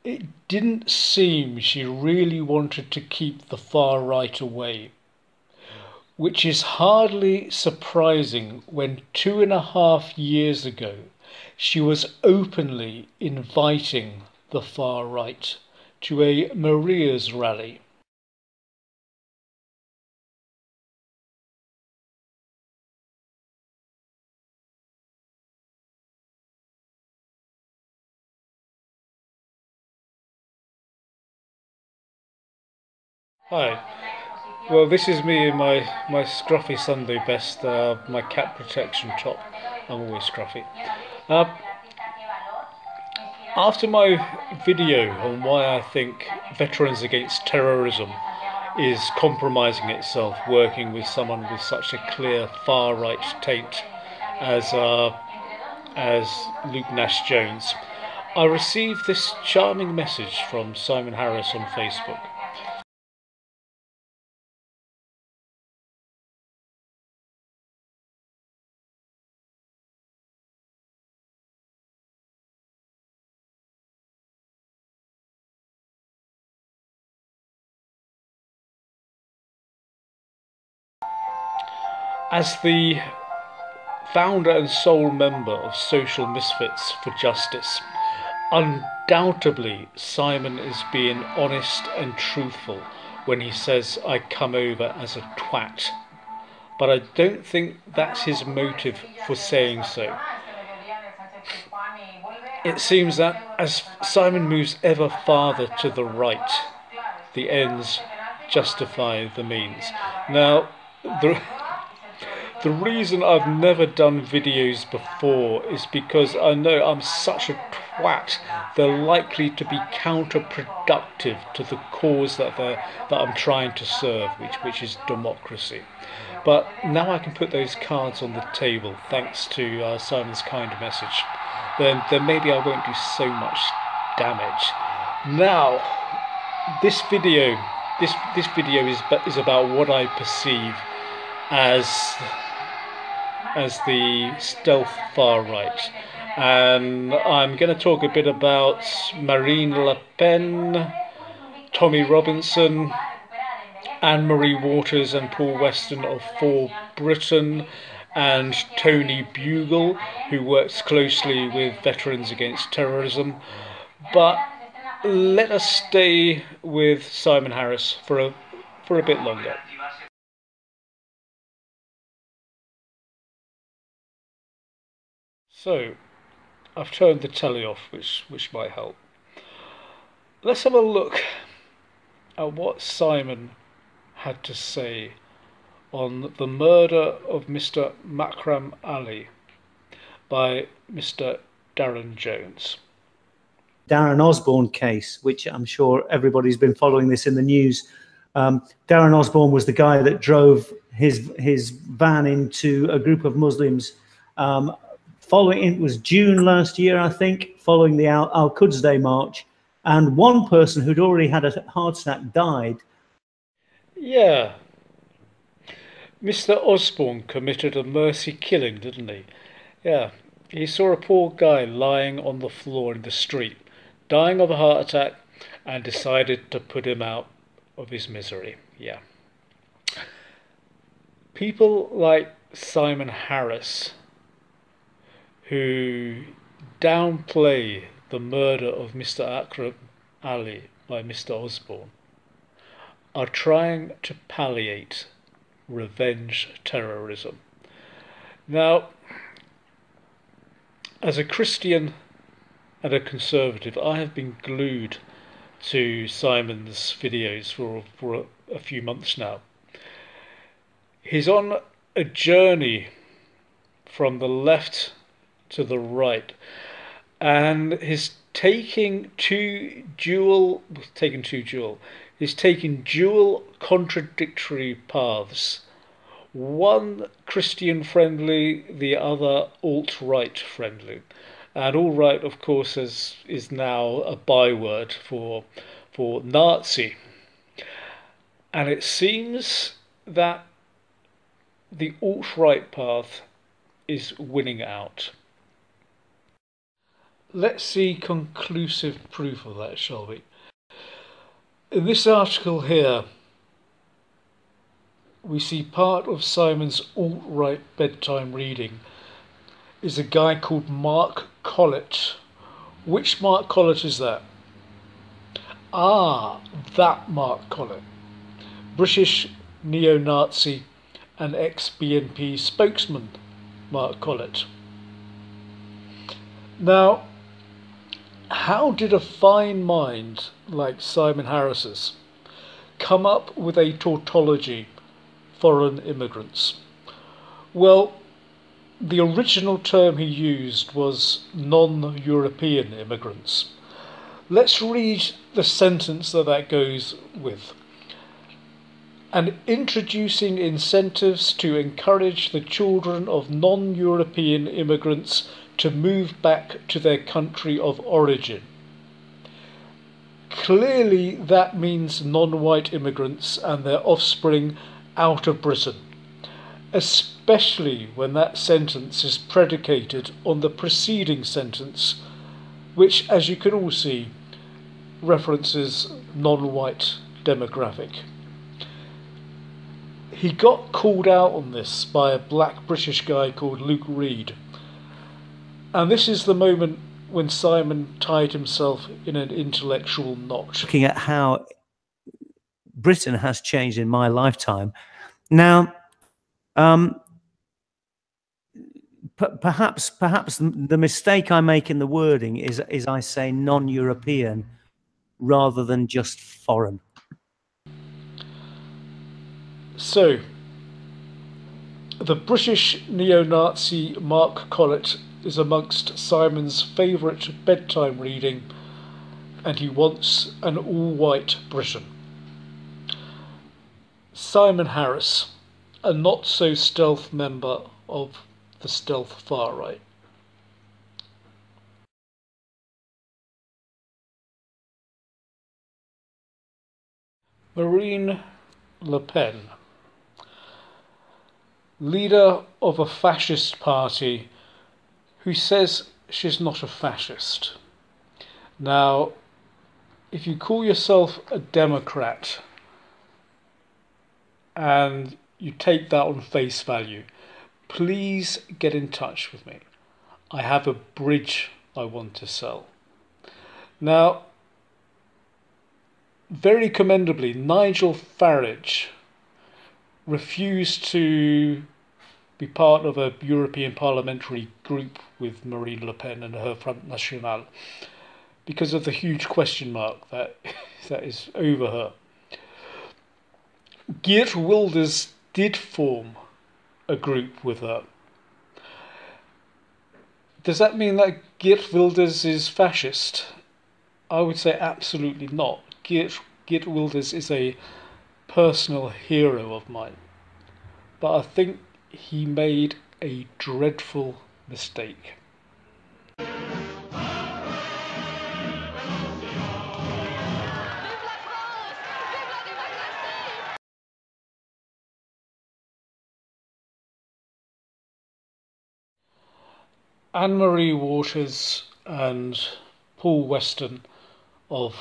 It didn't seem she really wanted to keep the far right away, which is hardly surprising when 2.5 years ago she was openly inviting the far right to a Maria's rally. Hi. Well, this is me in my scruffy Sunday best, my cat protection top. I'm always scruffy. Uh, After my video on why I think Veterans Against Terrorism is compromising itself working with someone with such a clear far-right taint as Luke Nash Jones, I received this charming message from Simon Harris on Facebook. As the founder and sole member of Social Misfits for Justice, undoubtedly Simon is being honest and truthful when he says I come over as a twat. But I don't think that's his motive for saying so. It seems that as Simon moves ever farther to the right, the ends justify the means. Now, the reason I've never done videos before is because I know I'm such a twat, they're likely to be counterproductive to the cause that I'm trying to serve, which is democracy. But now I can put those cards on the table thanks to Simon's kind message. Then maybe I won't do so much damage. Now, this video is about what I perceive as the stealth far right, and I'm going to talk a bit about Marine Le Pen, Tommy Robinson, Anne-Marie Waters and Paul Weston of For Britain, and Toni Bugle, who works closely with Veterans Against Terrorism. But let us stay with Simon Harris for a bit longer. So, I've turned the telly off, which might help. Let's have a look at what Simon had to say on the murder of Mr. Makram Ali by Mr. Darren Jones. Darren Osborne case, which I'm sure everybody's been following this in the news. Darren Osborne was the guy that drove his van into a group of Muslims. It was June last year, I think, following the Al-Quds Day march, and one person who'd already had a heart attack died. Yeah. Mr. Osborne committed a mercy killing, didn't he? Yeah. He saw a poor guy lying on the floor in the street, dying of a heart attack, and decided to put him out of his misery. Yeah. People like Simon Harris, who downplay the murder of Mr. Akram Ali by Mr. Osborne, are trying to palliate revenge terrorism. Now, as a Christian and a conservative, I have been glued to Simon's videos for a few months now. He's on a journey from the left to the right, and he's taking dual contradictory paths. One Christian friendly, the other alt-right friendly. And alt-right, of course, is now a byword for Nazi. And it seems that the alt-right path is winning out. let's see conclusive proof of that, shall we? In this article here, we see part of Simon's alt-right bedtime reading is a guy called Mark Collett. Which Mark Collett is that? Ah, that Mark Collett. British neo-Nazi and ex-BNP spokesman Mark Collett. Now, how did a fine mind like Simon Harris's come up with a tautology, foreign immigrants? Well, the original term he used was non-European immigrants. Let's read the sentence that goes with. And introducing incentives to encourage the children of non-European immigrants to move back to their country of origin. Clearly that means non-white immigrants and their offspring out of Britain, especially when that sentence is predicated on the preceding sentence, which, as you can all see, references non-white demographic. He got called out on this by a black British guy called Luke Reed. And this is the moment when Simon tied himself in an intellectual knot. Looking at how Britain has changed in my lifetime. Now, perhaps the mistake I make in the wording is I say non-European rather than just foreign. So, the British neo-Nazi Mark Collett is amongst Simon's favourite bedtime reading, and he wants an all-white Britain. Simon Harris, a not-so-stealth member of the stealth far-right. Marine Le Pen, leader of a fascist party who says she's not a fascist. Now, if you call yourself a Democrat and you take that on face value, please get in touch with me. I have a bridge I want to sell. Now, very commendably, Nigel Farage refused to be part of a European parliamentary group with Marine Le Pen and her Front National because of the huge question mark that is over her. Geert Wilders did form a group with her. Does that mean that Geert Wilders is fascist? I would say absolutely not. Geert Wilders is a personal hero of mine, but I think he made a dreadful mistake. Anne-Marie Waters and Paul Weston of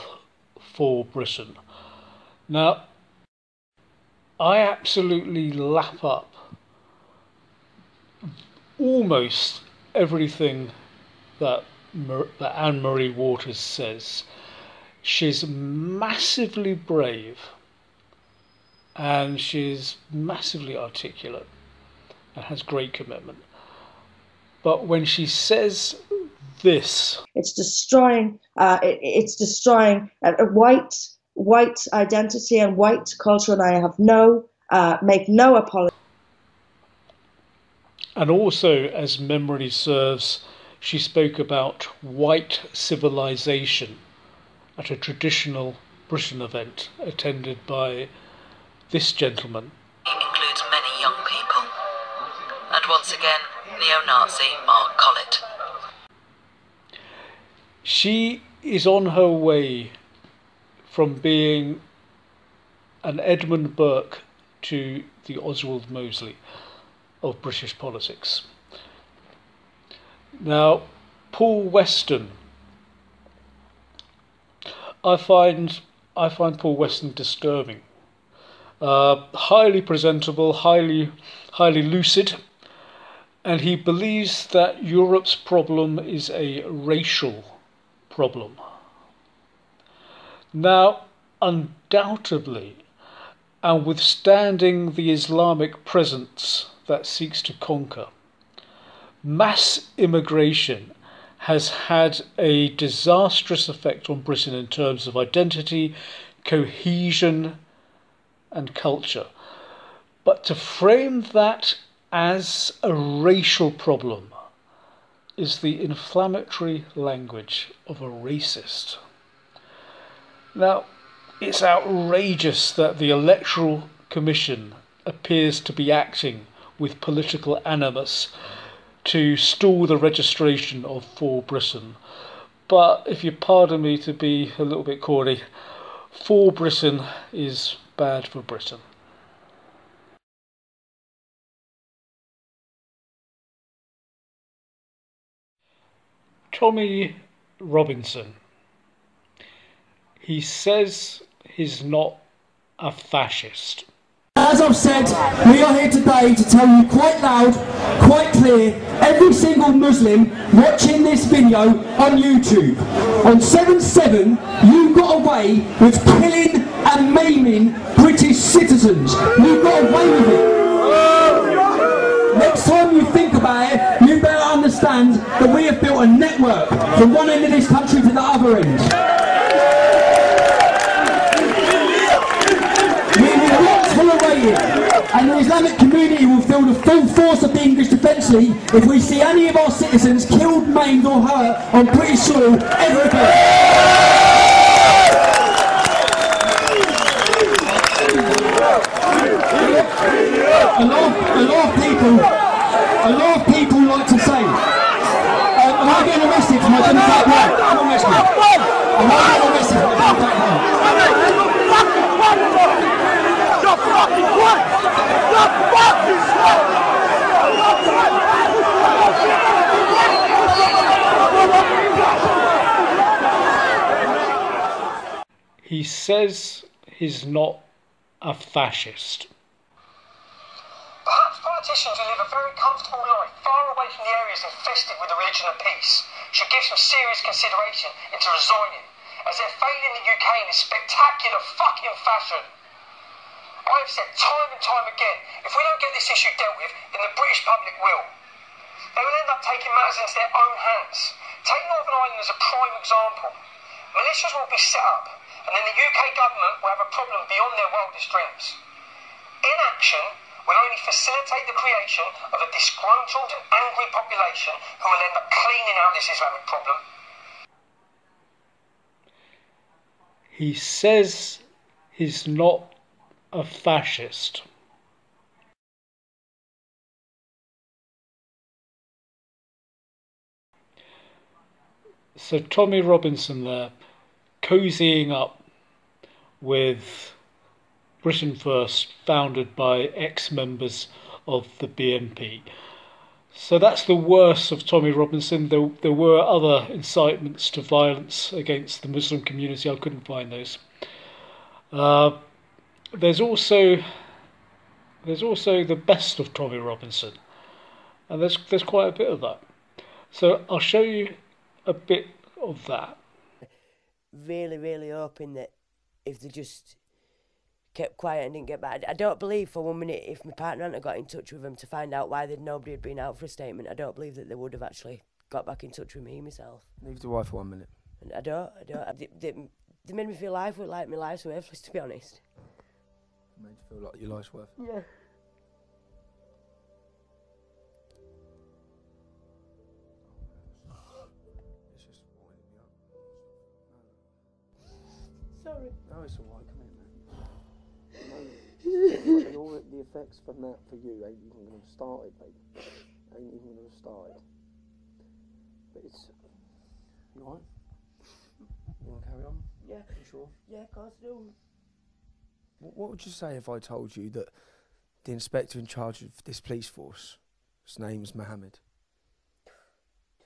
For Britain. Now, I absolutely lap up almost everything that Anne-Marie Waters says. She's massively brave and she's massively articulate and has great commitment. But when she says this, it's destroying a white identity and white culture, and I have make no apology. And also, as memory serves, she spoke about white civilization at a traditional Britain event attended by this gentleman. Includes many young people. And once again, neo-Nazi Mark Collett. She is on her way from being an Edmund Burke to the Oswald Mosley of British politics. Now, Paul Weston. I find Paul Weston disturbing. Highly presentable, highly lucid, and he believes that Europe's problem is a racial problem. Now, undoubtedly, and withstanding the Islamic presence that seeks to conquer, mass immigration has had a disastrous effect on Britain in terms of identity, cohesion, and culture. But to frame that as a racial problem is the inflammatory language of a racist. Now, it's outrageous that the Electoral Commission appears to be acting with political animus to stall the registration of For Britain. But if you pardon me to be a little bit corny, For Britain is bad for Britain. Tommy Robinson. He says he's not a fascist. As I've said, we are here today to tell you quite loud, quite clear, every single Muslim watching this video on YouTube. On 7/7, you got away with killing and maiming British citizens. You got away with it. Next time you think about it, you better understand that we have built a network from one end of this country to the other end. And the Islamic community will feel the full force of the English Defence League if we see any of our citizens killed, maimed or hurt on British soil ever again. A lot of people like to say, am I getting arrested for my Democratic right? Am I getting arrested for my Democratic right? He says he's not a fascist. Perhaps politicians who live a very comfortable life far away from the areas infested with the religion of peace should give some serious consideration into resigning, as they're failing the UK in this spectacular fucking fashion. I have said time and time again, if we don't get this issue dealt with, then the British public will. They will end up taking matters into their own hands. Take Northern Ireland as a prime example. Militias will be set up, and then the UK government will have a problem beyond their wildest dreams. Inaction will only facilitate the creation of a disgruntled and angry population who will end up cleaning out this Islamic problem. He says he's not a fascist. So Tommy Robinson there, cozying up with Britain First, founded by ex-members of the BNP. So that's the worst of Tommy Robinson. There were other incitements to violence against the Muslim community. I couldn't find those. There's also the best of Tommy Robinson, and there's quite a bit of that. So I'll show you a bit of that. Really hoping that if they just kept quiet and didn't get back. I don't believe for 1 minute if my partner hadn't got in touch with them to find out why nobody had been out for a statement, I don't believe that they would have actually got back in touch with me myself. Neither do I for 1 minute. And I don't. They made me feel like my life's worthless, to be honest. Made you feel like your life's worth. Yeah. It's just winding me up. Sorry. No, it's alright, come here, man. And all the effects from that for you ain't even going to have started, baby. Ain't even going to have started. But it's... You alright? You want to carry on? Yeah. You sure? Yeah, of course I do. What would you say if I told you that the inspector in charge of this police force, his name's Mohammed?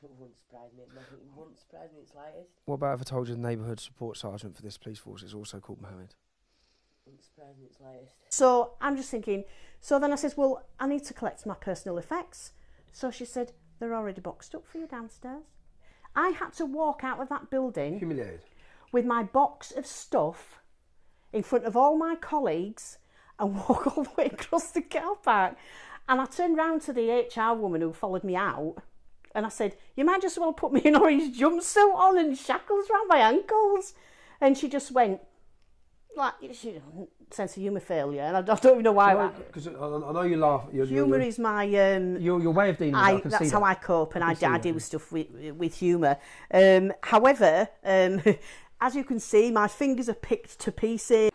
It wouldn't surprise me. It wouldn't surprise me in the slightest. What about if I told you the neighbourhood support sergeant for this police force is also called Mohammed? Wouldn't surprise me in the slightest. So I'm just thinking, so then I says, well, I need to collect my personal effects. So she said, they're already boxed up for you downstairs. I had to walk out of that building Humiliated. with my box of stuff in front of all my colleagues and walk all the way across the car park. And I turned round to the HR woman who followed me out and I said, you might just well put me an orange jumpsuit on and shackles round my ankles. And she just went, like, sense of humour failure, and I don't even know why. Because I know you laugh. Humour is my your way of dealing with it. I can that's see how that. I cope, and I deal with stuff with humour. However, as you can see, my fingers are picked to pieces.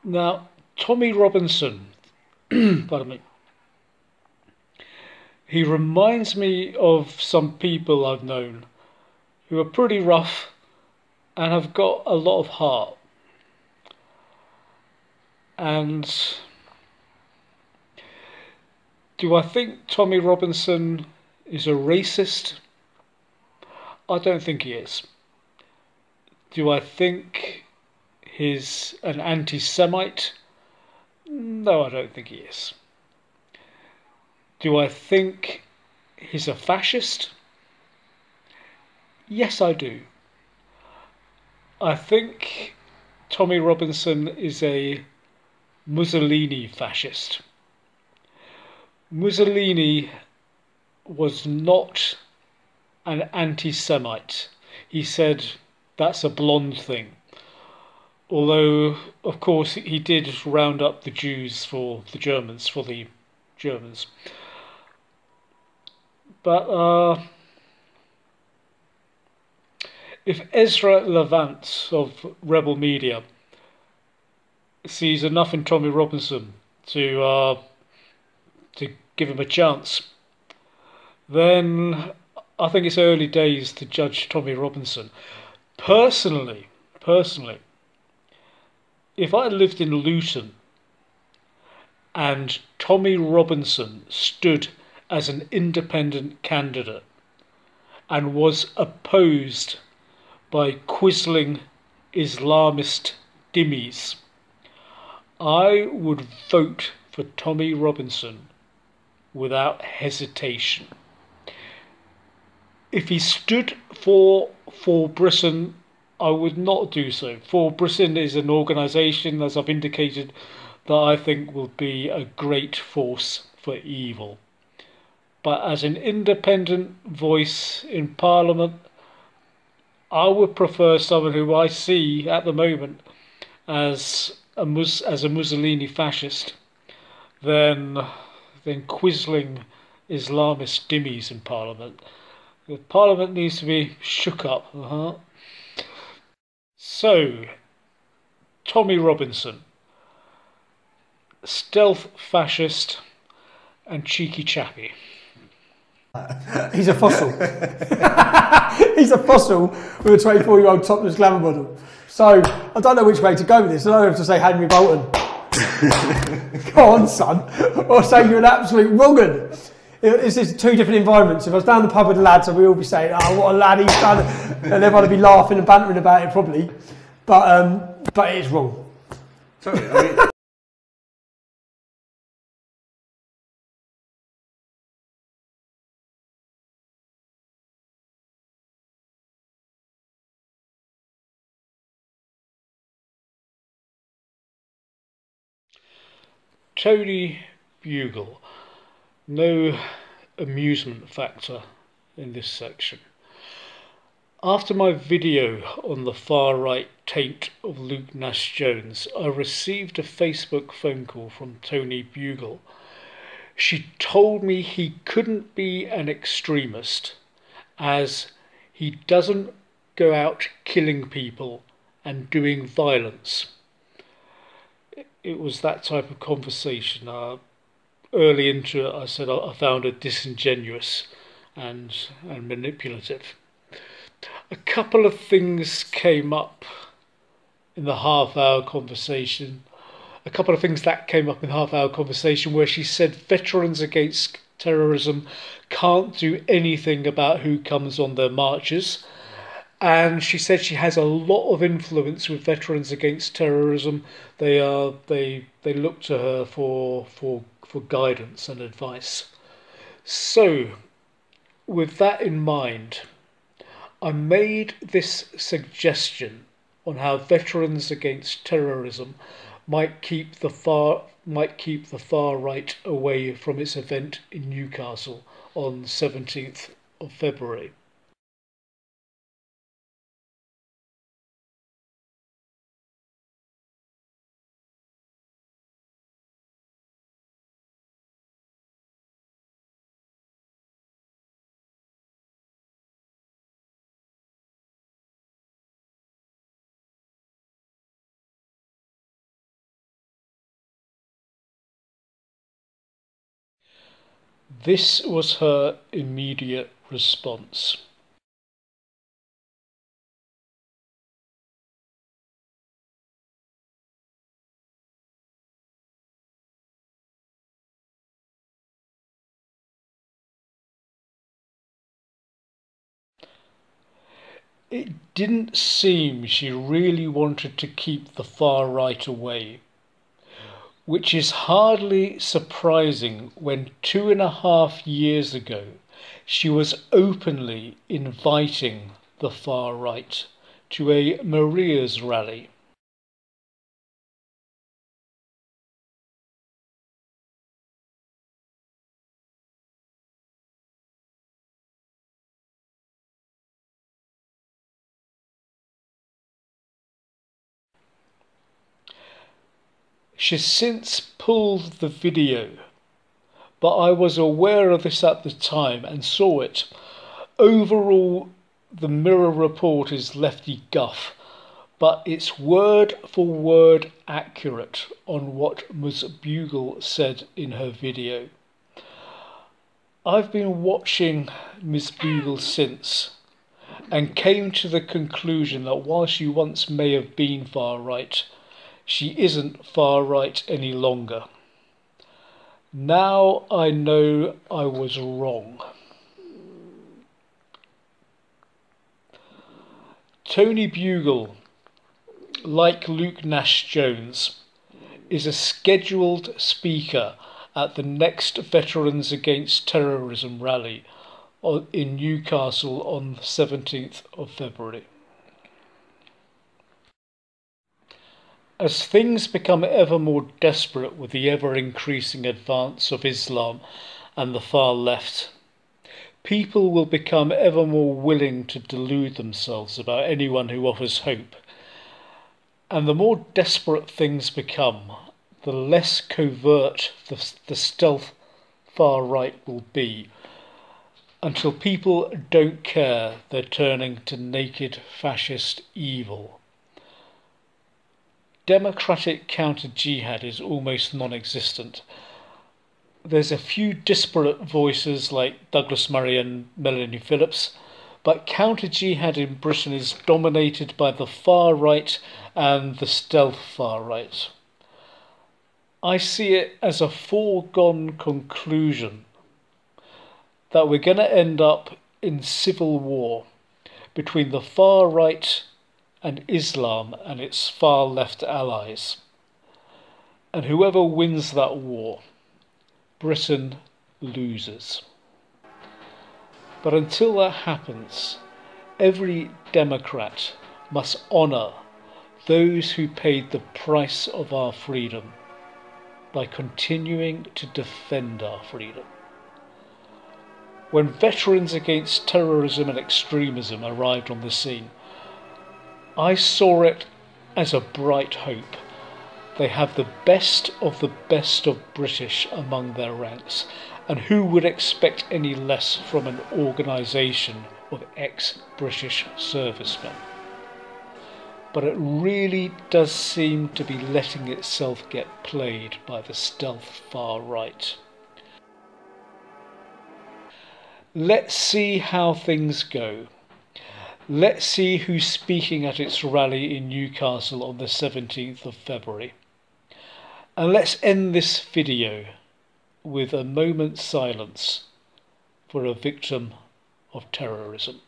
Now, Tommy Robinson, pardon me, he reminds me of some people I've known who are pretty rough and have got a lot of heart. And do I think Tommy Robinson is a racist? I don't think he is. Do I think he's an anti-Semite? No, I don't think he is. Do I think he's a fascist? Yes, I do. I think Tommy Robinson is a Mussolini fascist. Mussolini was not an anti-Semite. He said that's a blonde thing. Although, of course, he did round up the Jews for the Germans. But if Ezra Levant of Rebel Media sees enough in Tommy Robinson to give him a chance, then I think it's early days to judge Tommy Robinson. Personally, if I lived in Luton and Tommy Robinson stood as an independent candidate and was opposed by quisling Islamist dhimmis, I would vote for Tommy Robinson without hesitation. If he stood for Britain, I would not do so. For Britain is an organisation, as I've indicated, that I think will be a great force for evil. But as an independent voice in Parliament, I would prefer someone who I see at the moment as a Mussolini fascist than quisling Islamist dhimmis in Parliament. The Parliament needs to be shook up. So, Tommy Robinson, stealth fascist and cheeky chappy. He's a fossil. He's a fossil with a 24-year-old topless glamour model. So, I don't know which way to go with this. I don't have to say Henry Bolton. Go on, son. Or say you're an absolute wrong-un. This is two different environments. If I was down the pub with the lads, we'd all be saying, oh, what a lad he's done. And everyone would be laughing and bantering about it, probably. But it is wrong. Sorry, I mean... Toni Bugle. No amusement factor in this section. After my video on the far-right taint of Luke Nash Jones, I received a Facebook phone call from Toni Bugle. She told me he couldn't be an extremist as he doesn't go out killing people and doing violence. It was that type of conversation. Early into it, I said I found it disingenuous and manipulative. A couple of things came up in the half-hour conversation. Where she said Veterans Against Terrorism can't do anything about who comes on their marches. And she said she has a lot of influence with Veterans Against Terrorism. They look to her for guidance and advice. So, with that in mind, I made this suggestion on how Veterans Against Terrorism might keep the far right away from its event in Newcastle on 17th of February. This was her immediate response. It didn't seem she really wanted to keep the far right away, which is hardly surprising when 2.5 years ago she was openly inviting the far right to a Maria's rally. She's since pulled the video, but I was aware of this at the time and saw it. Overall, the Mirror report is lefty guff, but it's word for word accurate on what Ms. Bugle said in her video. I've been watching Ms. Bugle since and came to the conclusion that while she once may have been far right, she isn't far right any longer. Now I know I was wrong. Toni Bugle, like Luke Nash-Jones, is a scheduled speaker at the next Veterans Against Terrorism rally in Newcastle on the 17th of February. As things become ever more desperate with the ever-increasing advance of Islam and the far left, people will become ever more willing to delude themselves about anyone who offers hope. And the more desperate things become, the less covert the stealth far right will be, until people don't care they're turning to naked fascist evil. Democratic counter-jihad is almost non-existent. There's a few disparate voices like Douglas Murray and Melanie Phillips, but counter-jihad in Britain is dominated by the far right and the stealth far right. I see it as a foregone conclusion that we're going to end up in civil war between the far right and Islam and its far left allies. And whoever wins that war, Britain loses. But until that happens, every Democrat must honour those who paid the price of our freedom by continuing to defend our freedom. When Veterans Against Terrorism and Extremism arrived on the scene, I saw it as a bright hope. They have the best of British among their ranks, and who would expect any less from an organisation of ex-British servicemen? But it really does seem to be letting itself get played by the stealth far right. Let's see how things go. Let's see who's speaking at its rally in Newcastle on the 17th of February. And let's end this video with a moment's silence for a victim of terrorism.